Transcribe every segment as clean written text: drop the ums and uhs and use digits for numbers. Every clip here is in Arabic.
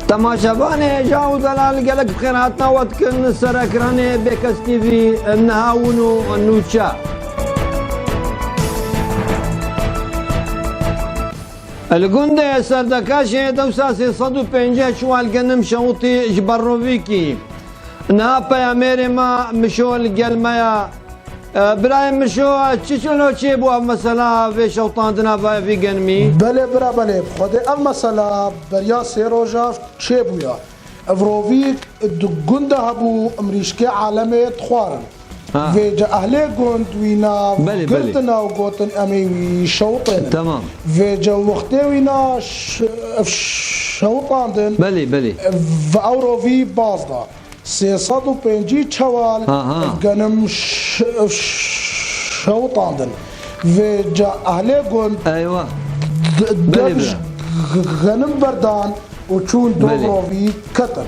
تماشاباني جاو دلال قالك بخير هاتنا واتكن سركراني بكس تي في النهاونو النوتشا الجندي سردكاشي دوساسي صدو بينجا شوال جنم شوطي جبروفيكي نابا يا ميري ما مشو القلميا برايم مشو تشيشلو تشيبو مثلا في شوطان دنا في جنمي بله برا بله خود المسألة بريا سيروجا تشيبويا افروفيك الجندة هبو امريشكي عالمي تخوارن فيجا اهلي جند وينا قلتنا وقوتن امي شوطن تمام فيجا وقتي وينا شوطاندن بلي فاوروفي بازدا 350 شوال قنم شوطاندن فيجا اهلي جند ايوه دبش غنم بردان وشون دوغروفي كتن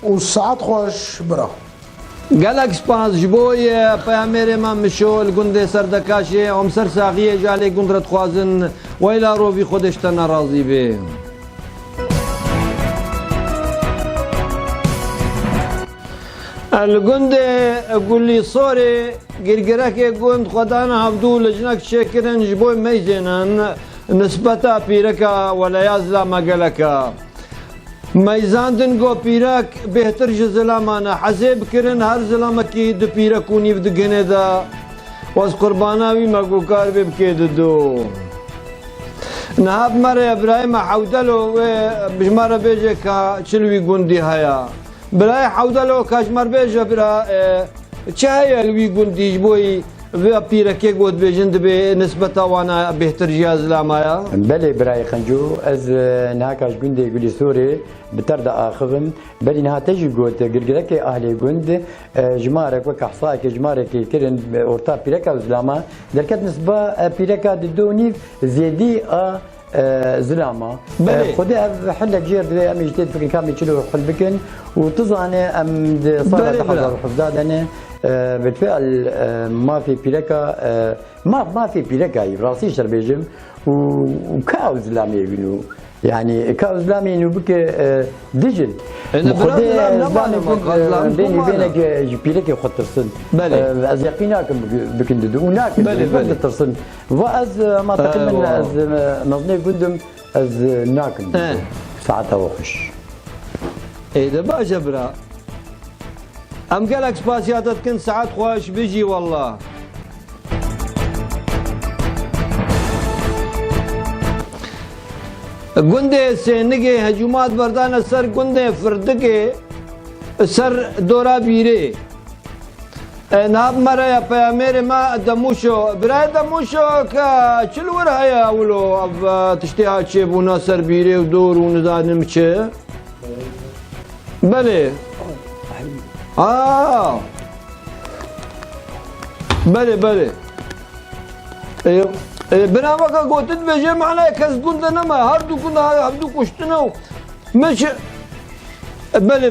وساعات خوش برا قالك سباس جبوي بياميري ما مشو الجندي سردكاشي ام سرساغيه جالي قندرة خوازن ويلا روفي خودشتنا راضي به الجندي قول لي صوري قرقرك جند خدانا هبدو لجنك شكرن جبوي ميزنن نسبتا بيركا ولا يازلا ما قالك ميزاندن جو بيرك بهتر زلامانا حزب كرن هر زلامكي دو بيركوني بدقنه دا واز قرباناوي مقو كار ببكيد دو نهاب مرة ابراهيم حودلو بجمارة بيجي كا چلوي قندي هيا براي حودلو كاجمار بيجي برا چه هيا لوي قندي جبوي في بيركي قد بيجند بنسبة وانا بهتر جهاز لامايا بلي براي خنجو از نهاكاش قندي يقولي سوري بترد اخغن بلي نها تجي قلت قرقرك اهلي قند جمارك وكحصاك جمارك كرن اورتا بيركا وزلاما دركت نسبة بيركا دوني زيدي زلاما خدي حلك جير دي ام جديد فكن كامل يشيلوا حل بكن وتظن ام صار تحضر حفظات انا بالفعل ما في بيركا ما في بيركا راسي شربيجم وكاو زلامي يقولوا يعني كاو زلامي انه بك ديجل بيني وبينك بيركا خطر سن از يقيناك بكندو هناك بلي ترسن واز ما تقل از نظني قدم از ناكن ساعتها وخش ايه دابا جبرا ام قالك سباسياتك كنت ساعات خواش بيجي والله قندي سينجي هجومات بردان سر قندي فردكي سر دورا بيري نهاب مرة يا بياميري ما دموشو براي دموشو كا چلو ورها يا ولو اب تشتيها تشيبونا سر بيري ودور ونزادن مچه بلي بلي بنامك قلت بيجي معنا كاس كنت نما هردو كنا هردو كشتنا مش بلي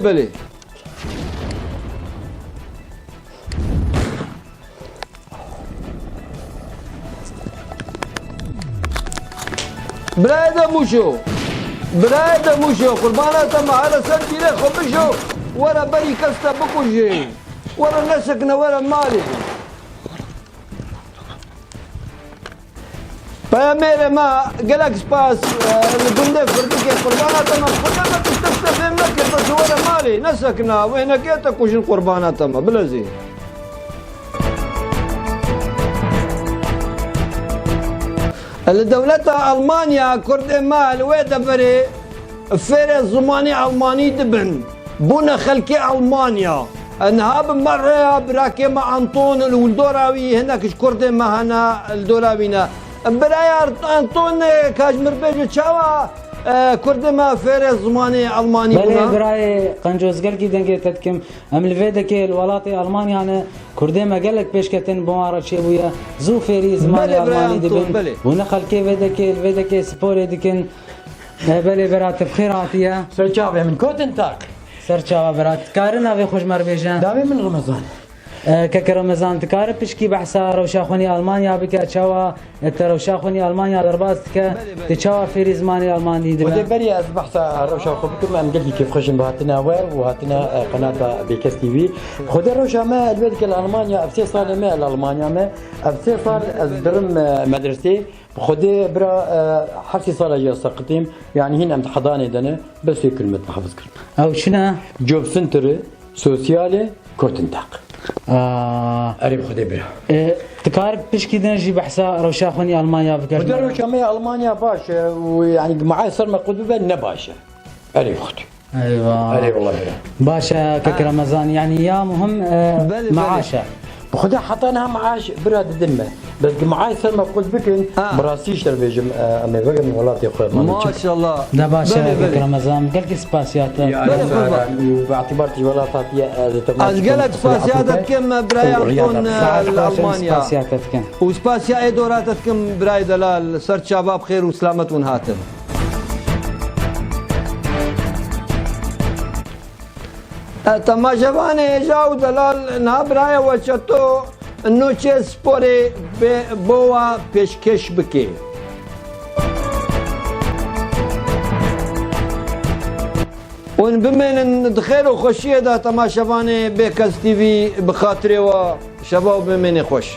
برايدا موشو قربانات ما على سنتي له خبشو ورا بري كستا بكوجي ورا نسكنا ورا مالي بياميري ما قالك سباس الجندي فردك قربانات ما قربانات تستفهم لك بس ورا مالي نسكنا وين كيتك وش القربانات ما بلازي الدولة ألمانيا كرد مال ويدا بري فري زماني ألماني دبن بونا خلكي ألمانيا نهاب مرة براكي مع أنطون الدوراوي هناك كرد ما هنا الدوراوينا براي أنطون كاجمر بيجي تشاوا كرد ما فري زماني ألماني بونا براي قنجوز قال كي دنجي تتكم أم الفيدك الولاطي ألمانيا أنا كردي ما قال لك بيشكتن بوارا شيبويا زو فيري زماني ألماني دبن بونا خلكي فيدك سبوري دكن بلي برات بخيراتيا سرچاوي من كوتن تاك سرچاوا برات كارنا في خوش مربيجان داوي من رمضان كرمزان تكارب بشكي بحسا روشاخوني ألمانيا بك تشوا روشاخوني ألمانيا درباستك تشوا في زماني ألماني ودي دبا بري أصبح روشا خبكم أم قلت كيف خشن بهاتنا وهاتنا قناة بيكس تي في خدي روشا ما البيت ألمانيا أبسي صار ما ألمانيا ما أبسي صار أزدرم مدرستي خدي برا حفصي صار جا سقطيم يعني هنا حضاني دنا بس في كلمة حفظ كلمة أو شنا جوب سنتر سوسيالي كورتنتاق أريب خدي برا تكارب بشكي دنجي بحسا روشاخوني ألمانيا خدي بك روشا ما ألمانيا باشا ويعني معاي صار ما قدوة نباشا أريب خدي أيوة أريب والله برا باشا كرمزان يعني يا مهم معاشة بخدا حطيناها معاش براد الدمه بس معاي سلمى قلت بكن براسيش تربيجم امي بقى ولاتي اخويا ما شاء الله ده باشا كرمزان قال لك سباسيات باعتبارتي ولاتات أزقلت سباسياتك كم براي أنطون ألمانيا سباسياتك وسباسيا أي دوراتك كم براي دلال سر شباب خير وسلامة ونهاتن تماشاوانه جاو دلال نابراي وشتو انو چه سپوری بوا پیشکش بکی ون بمن دخير وخشيه دا تماشاوانه بكاس تي في بخاطري و شباب بمن خوش